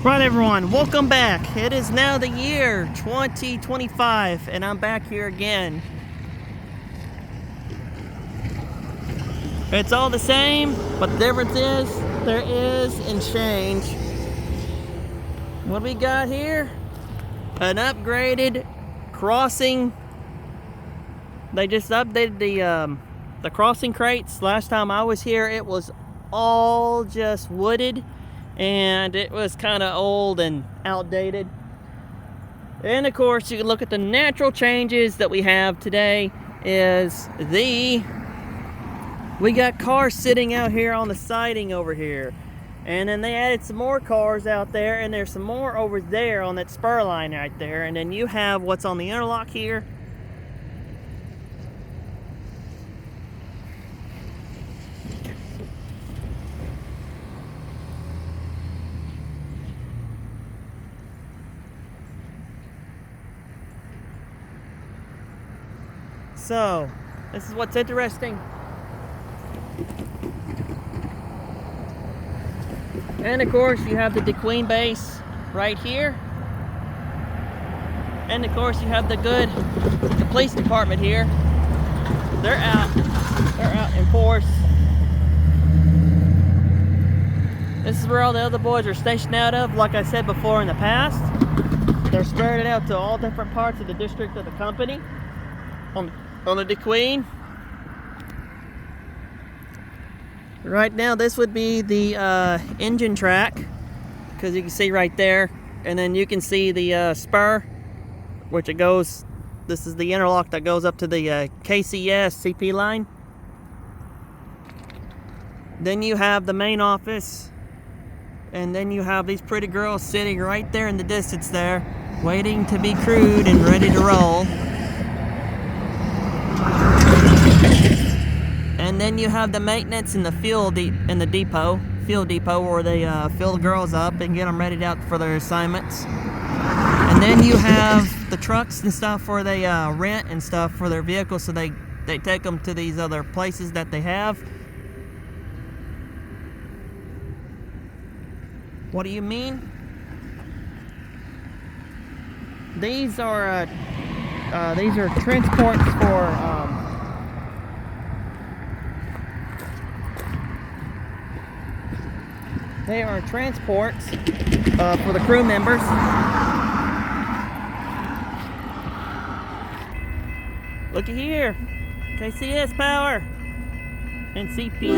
Right, everyone, welcome back. It is now the year 2025, and I'm back here again. It's all the same, but the difference is there is in change. What we got here? An upgraded crossing. They just updated the crossing crates. Last time I was here, it was all just wooded, and it was kind of old and outdated. And of course, you can look at the natural changes that we have today. We got cars sitting out here on the siding over here, and then they added some more cars out there, and there's some more over there on that spur line right there. And then you have what's on the interlock here. So, this is what's interesting. And of course, you have the DeQueen base right here. And of course, you have the police department here. They're out in force. This is where all the other boys are stationed out of. Like I said before in the past, they're spread out to all different parts of the district of the company. On the DeQueen. Right now, this would be the engine track, because you can see right there, and then you can see the spur, which it goes. This is the interlock that goes up to the KCSCP line. Then you have the main office, and then you have these pretty girls sitting right there in the distance there, waiting to be crewed and ready to roll. And then you have the maintenance in the field field depot, where they fill the girls up and get them ready out for their assignments. And then you have the trucks and stuff where they rent and stuff for their vehicles, so they take them to these other places that they have. What do you mean? These are transports for they are transports for the crew members. Looky here, KCS power and CP.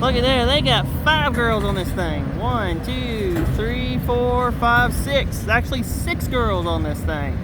Look at there, they got 5 girls on this thing. 1, 2, 3, 4, 5, 6. Actually 6 girls on this thing.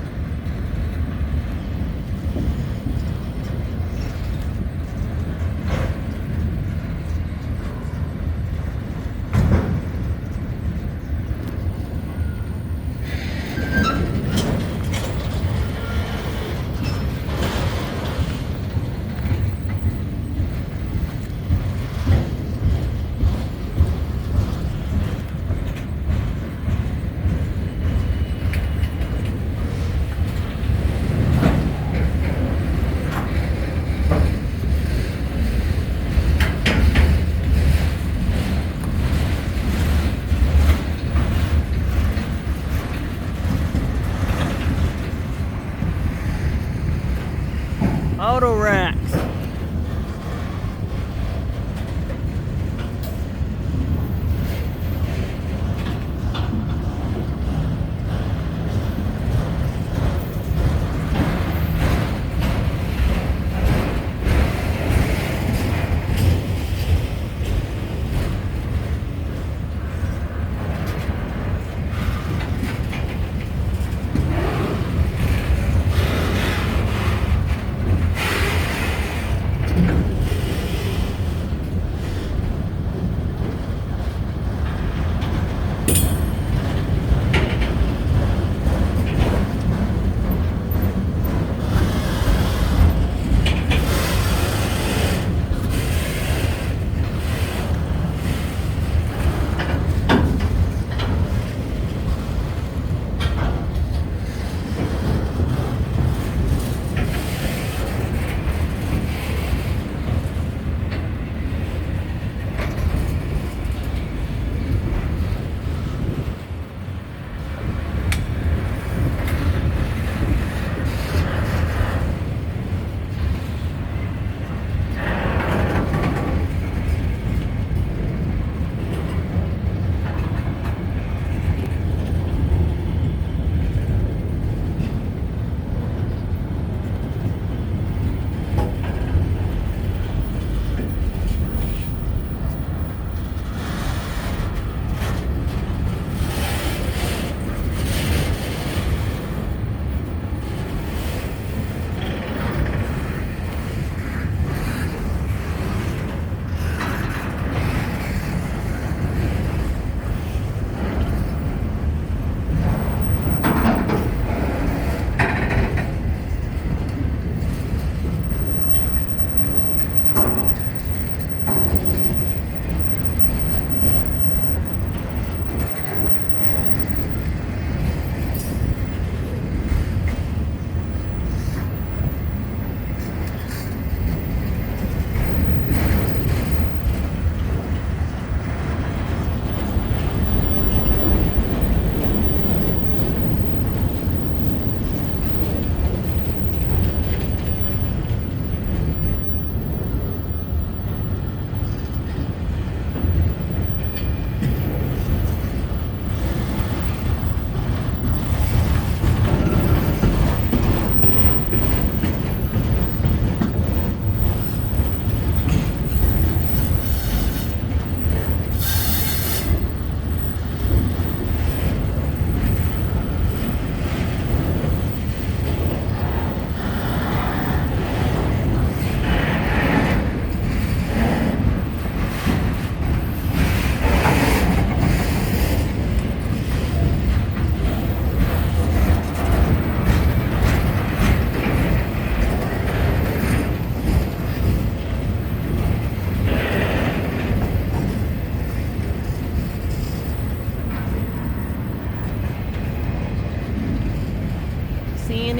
Auto racks.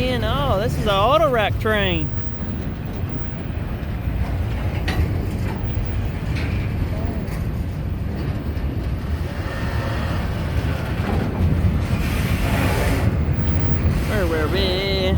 in. Oh, this is an auto rack train. Where were we?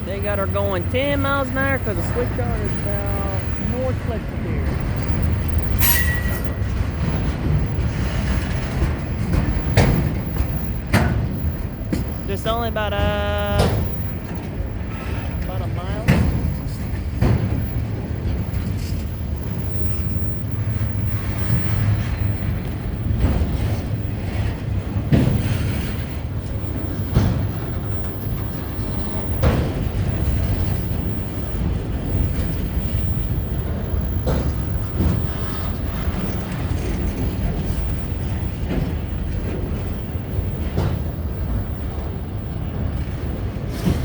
They got her going 10 miles an hour because the switchyard is about northwest of here. Just only about a mile.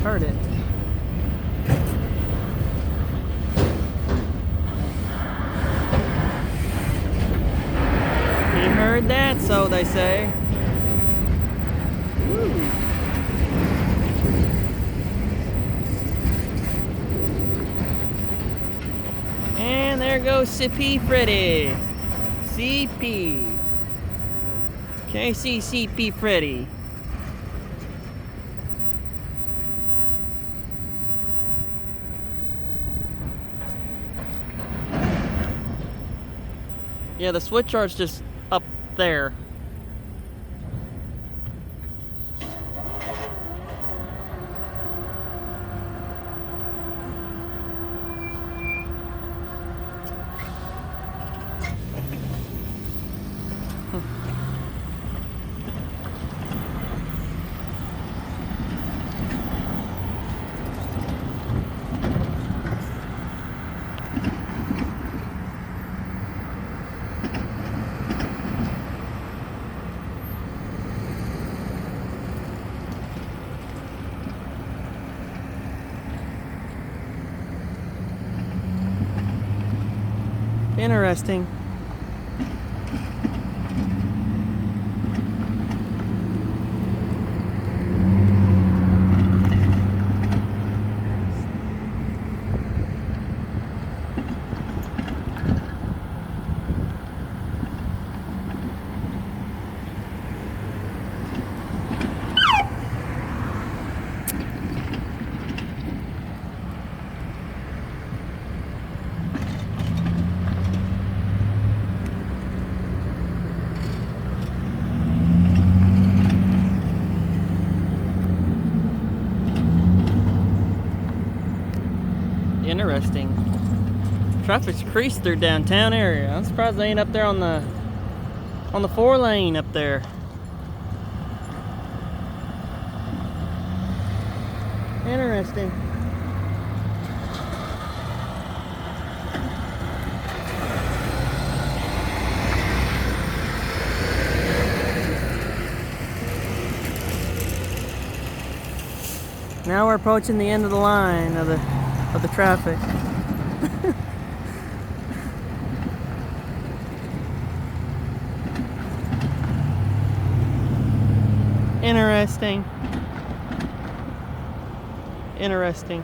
Heard it. You heard that, so they say. Woo. And there goes CP Freddy. CP. KCCP Freddy. Yeah, the switchyard's just up there. Interesting. Interesting. Traffic's increased through downtown area. I'm surprised they ain't up there on the 4-lane up there. Interesting. Now we're approaching the end of the line of the traffic. Interesting. Interesting.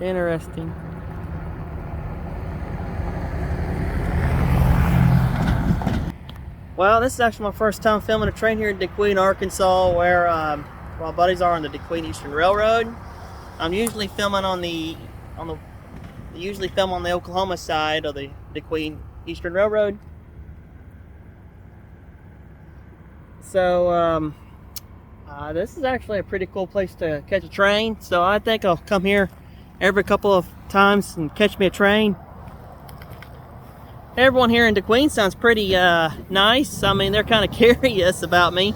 Interesting. Well, this is actually my first time filming a train here in DeQueen, Arkansas, where my buddies are on the DeQueen Eastern Railroad. I'm usually filming on the usually film on the Oklahoma side of the DeQueen Eastern Railroad. So this is actually a pretty cool place to catch a train. So I think I'll come here every couple of times and catch me a train. Everyone here in DeQueen sounds pretty nice. I mean, they're kind of curious about me.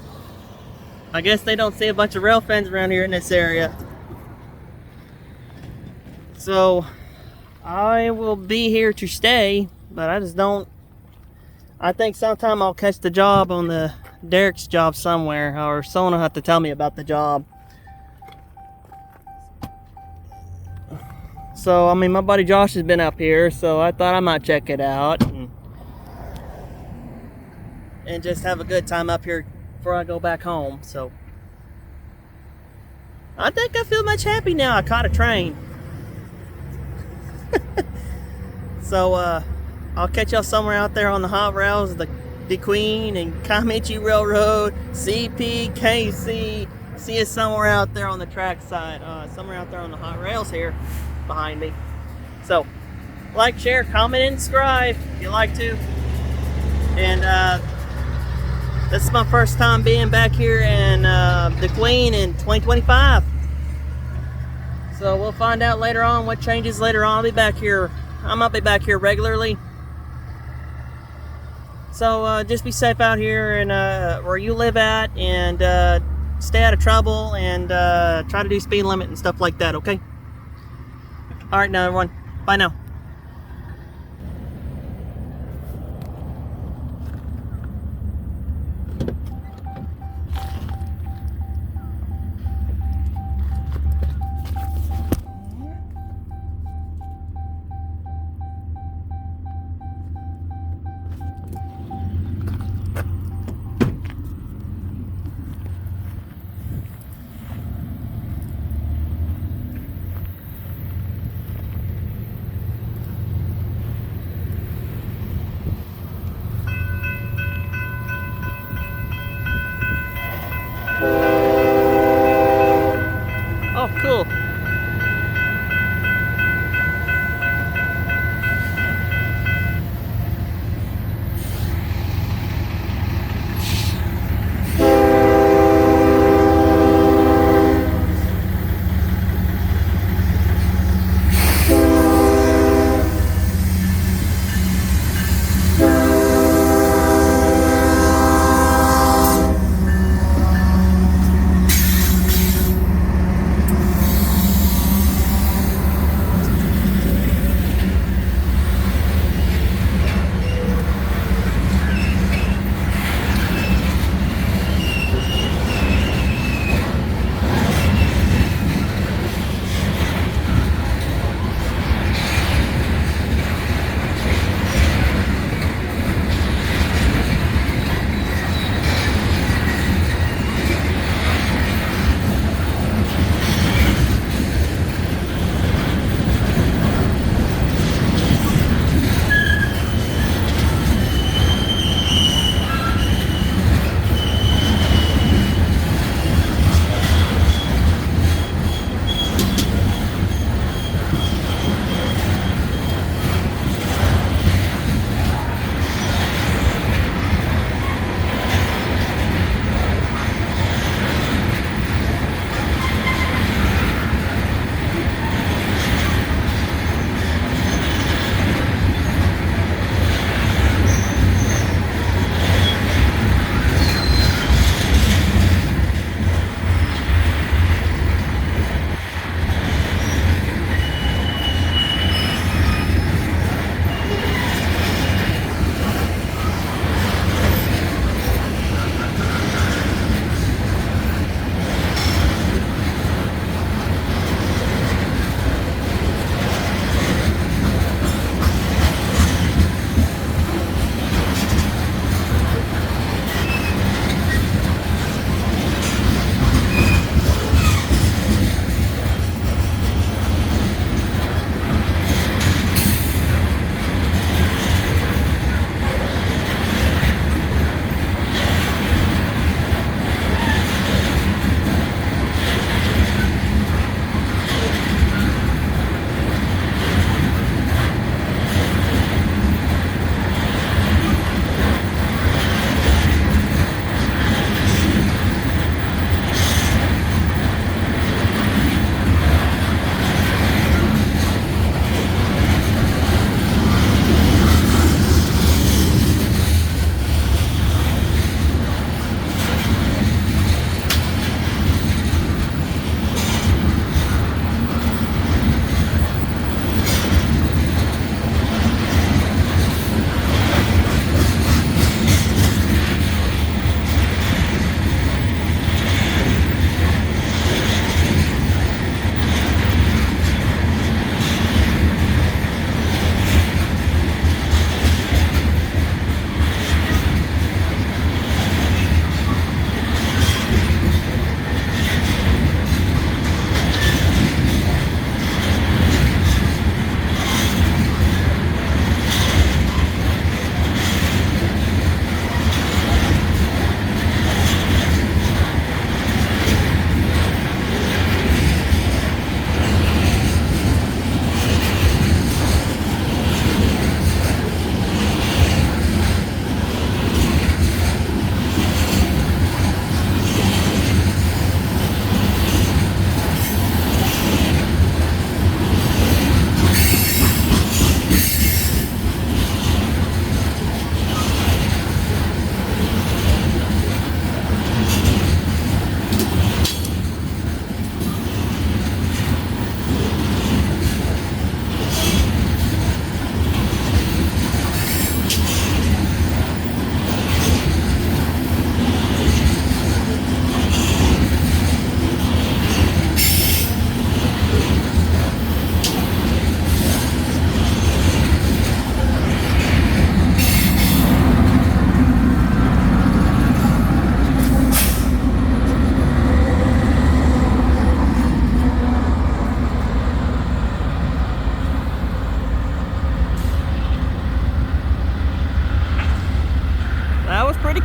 I guess they don't see a bunch of rail fans around here in this area. So I will be here to stay, but I just don't. I think sometime I'll catch the job on the Derek's job somewhere, or someone will have to tell me about the job. So I mean, my buddy Josh has been up here, so I thought I might check it out and just have a good time up here before I go back home. So I think I feel much happy now I caught a train. So I'll catch y'all somewhere out there on the hot rails of the DeQueen and Comanche Railroad, CPKC. See us somewhere out there on the track side, somewhere out there on the hot rails here behind me. So like, share, comment, and subscribe if you like to. And this is my first time being back here in DeQueen in 2025. So we'll find out later on what changes later on. I'll be back here. I might be back here regularly. So just be safe out here and where you live at, and stay out of trouble, and try to do speed limit and stuff like that, okay? All right, now everyone, bye now.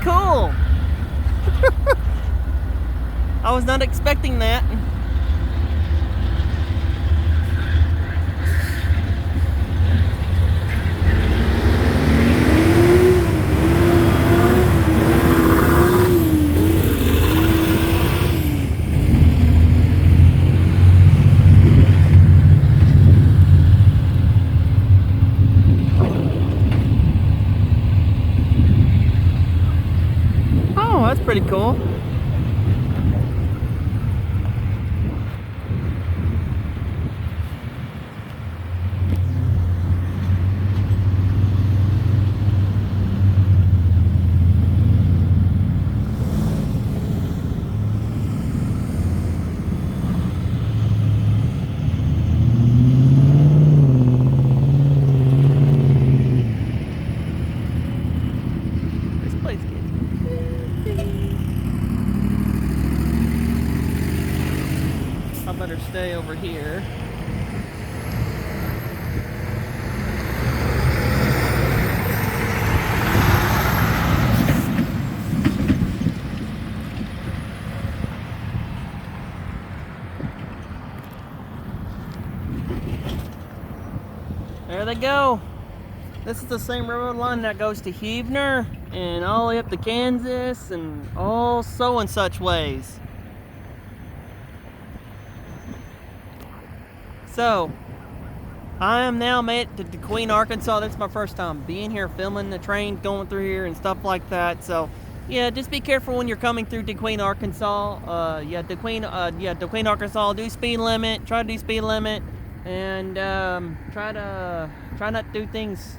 cool. I was not expecting that. Oh, that's pretty cool. This place gets busy. I better stay over here. There they go. This is the same railroad line that goes to Huebner and all the way up to Kansas and all so and such ways. So, I am now made it to DeQueen, Arkansas. This is my first time being here, filming the train going through here and stuff like that. So, yeah, just be careful when you're coming through DeQueen, Arkansas. DeQueen, Arkansas. Do speed limit. Try to do speed limit, and try not to do things.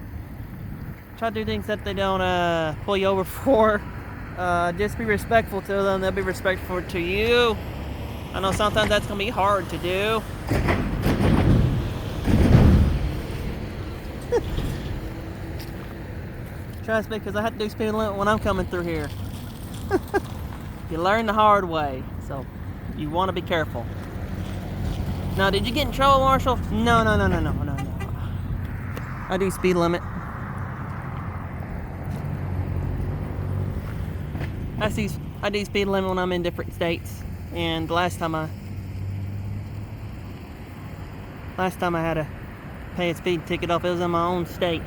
Try to do things that they don't pull you over for. Just be respectful to them. They'll be respectful to you. I know sometimes that's gonna be hard to do. Trust me, because I have to do speed limit when I'm coming through here. You learn the hard way, so you want to be careful. Now, did you get in trouble, Marshall? No. I do speed limit. I do speed limit when I'm in different states. And the last time I had to pay a speed ticket off, it was in my own state.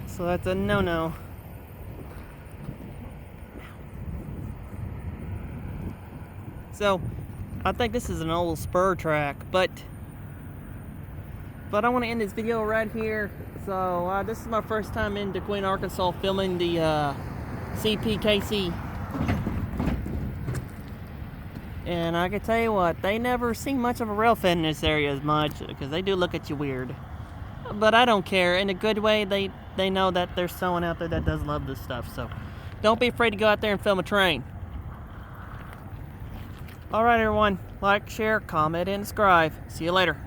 So that's a no-no. So I think this is an old spur track, but I want to end this video right here. So this is my first time in DeQueen, Arkansas, filming the CPKC. And I can tell you what, they never see much of a rail fed in this area as much, because they do look at you weird. But I don't care. In a good way, they know that there's someone out there that does love this stuff. So don't be afraid to go out there and film a train. Alright everyone, like, share, comment, and subscribe. See you later.